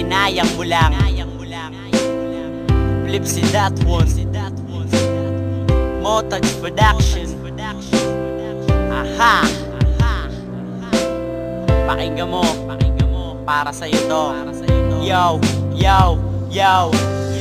sinayang mo lang. Flip si that one, Motags Production. Aha! Pakinggan mo, para sa'yo to. Yo, yo, yo.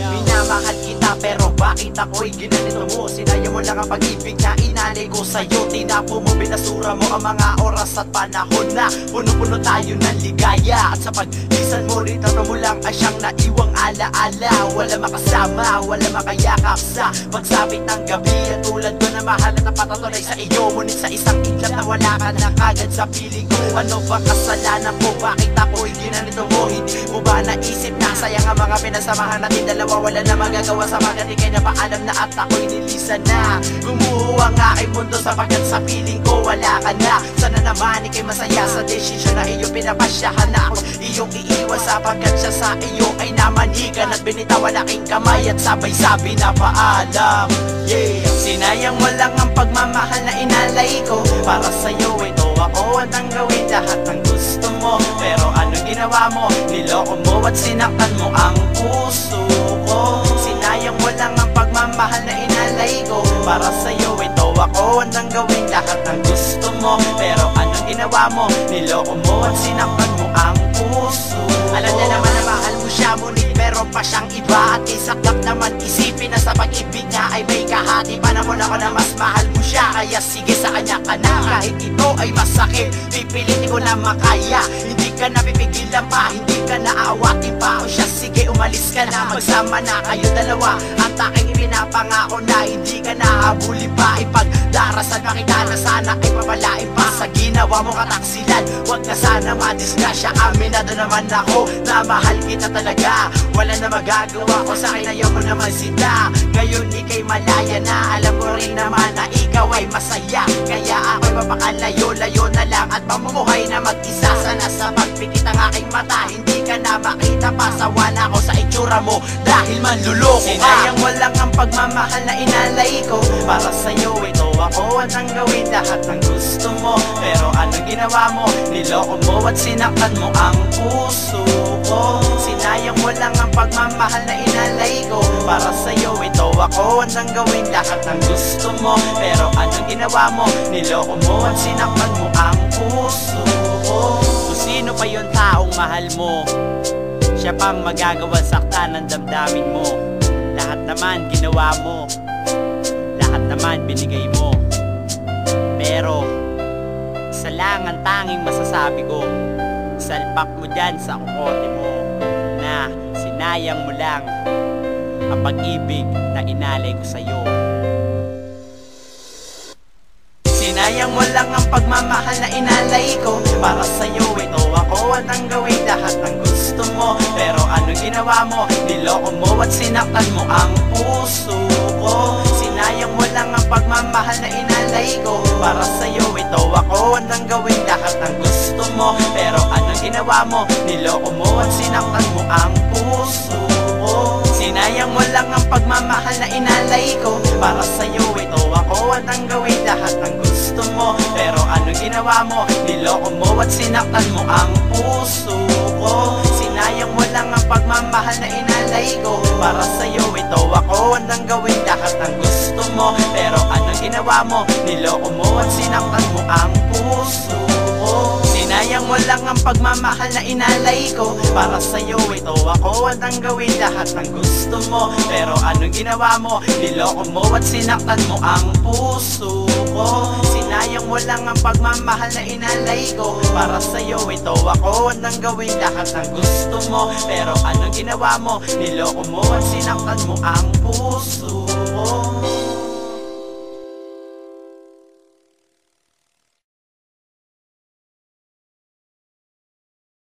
Minamahal kita pero bakit ako'y ginanito mo? Sinaya mo lang ang pag-ibig na inalay ko sa'yo. Tinapo mo, binasura mo ang mga oras at panahon na puno-puno tayo ng ligaya. At sa pag-isan mo, retrato mo lang ang siyang naiwang alaala. Wala makasama, wala makayakap sa pagsapit ng gabi. At tulad ko na mahal at napatatunay sa iyo, ngunit sa isang iglap na wala ka na kagad sa piling ko. Ano ba kasalanan ko? Bakit ako'y ginanito mo? Hindi mo ba naisip na sayang ang mga pinasamahan natin dalawa? Wala na magagawa sa mga di kayo na paalam na at ako'y nilisan na. Gumuho ang aking mundo sapagkat sa piling ko wala ka na. Sana naman ikay masaya sa desisyon na iyong pinapasyahan na ako iyong iiwan sapagkat siya sa iyo ay namanigan at binitawan aking kamay at sabay sabi na paalam. Yeah. Sinayang mo lang ang pagmamahal na inalay ko. Para sa'yo ito ako handang gawin lahat ng gusto mo. Pero anong ginawa mo? Niloko mo at sinaktan mo ang puso ko. Sinayang mo lang ang pagmamahal na inalay ko. Para sa'yo ito ako handang gawin lahat ng gusto mo. Pero anong ginawa mo? Niloko mo at sinaktan mo ang puso. Alam niya naman na mahal mo siya, ngunit meron pa siyang iba. At isaklap naman isipin na sa pag-ibig niya ay may kahati pa naman ako na mas mahal mo siya. Kaya sige sa kanya ka na, kahit ito ay masakit, pipilitin ko na makaya. Hindi ka na pipigilan pa, hindi ka na aawatin pa. O siya sige umalis ka na, magsama na kayo dalawa. Ang taking pinapangako na hindi ka na habulin pa. Ipagdarasan pa kita na sana ay papalain pa sa ginawa mo kataksilan. Huwag na sana madisgrasya, aminado naman ako na mahal kita talaga. Wala na magagawa ko sa akin, ayaw mo naman sila. Ngayon ikay malaya na, alam ko rin naman na ikaw ay masaya. Kaya ako'y mapakalayo-layo na lang at mamumuhay na mag-isa. Sana sa pagpikit ang aking mata hindi ka na makita pa. Sawa na ako sa itsura mo dahil manluloko ka. Sinayang mo lang ang pagmamahal na inalay ko. Para sa'yo ito ako handang gawin lahat ng gusto mo. Pero anong ginawa mo? Niloko mo at sinaktan mo ang puso ko. Sinayang mo lang ang pagmamahal na inalay ko. Para sa'yo ito ako handang gawin lahat ng gusto mo. Pero anong ginawa mo? Niloko mo at sinaktan mo ang puso ko. Kung sino pa yung taong mahal mo, siya pang magagawa sakta ng damdamin mo. Lahat naman ginawa mo, lahat naman binigay mo. Pero isa lang ang tanging masasabi ko, salpak mo dyan sa kukote mo na sinayang mo lang ang pag-ibig na inalay ko sa'yo. Sinayang mo lang ang pagmamahal na inalay ko. Para sa'yo ito ako handang gawin lahat ng gusto mo. Pero anong ginawa mo? Niloko mo at sinaktan mo ang puso ko. Sinayang mo lang ang pagmamahal na inalay ko. Para sa'yo ito ako handang gawin lahat ng gusto mo. Pero anong ginawa mo? Niloko mo at sinaktan mo ang puso ko. Sinayang mo lang ang pagmamahal na inalay ko. Para sa'yo ito ako handang gawin lahat ng gusto mo. Pero anong ginawa mo? Niloko mo at sinaktan mo ang puso ko. Sinayang mo lang ang pagmamahal na inalay ko. Para sa'yo ito ako handang gawin lahat ng gusto mo. Pero anong ginawa mo? Niloko mo at sinaktan mo ang puso ko. Sinayang mo lang ang pagmamahal na inalay ko. Para sa'yo ito ako handang gawin lahat ng gusto mo. Pero anong ginawa mo? Niloko mo at sinaktan mo ang puso ko. Sinayang mo lang ang pagmamahal na inalay ko. Para sa'yo ito ako handang gawin lahat ng gusto mo. Pero anong ginawa mo? Niloko mo at sinaktan mo ang puso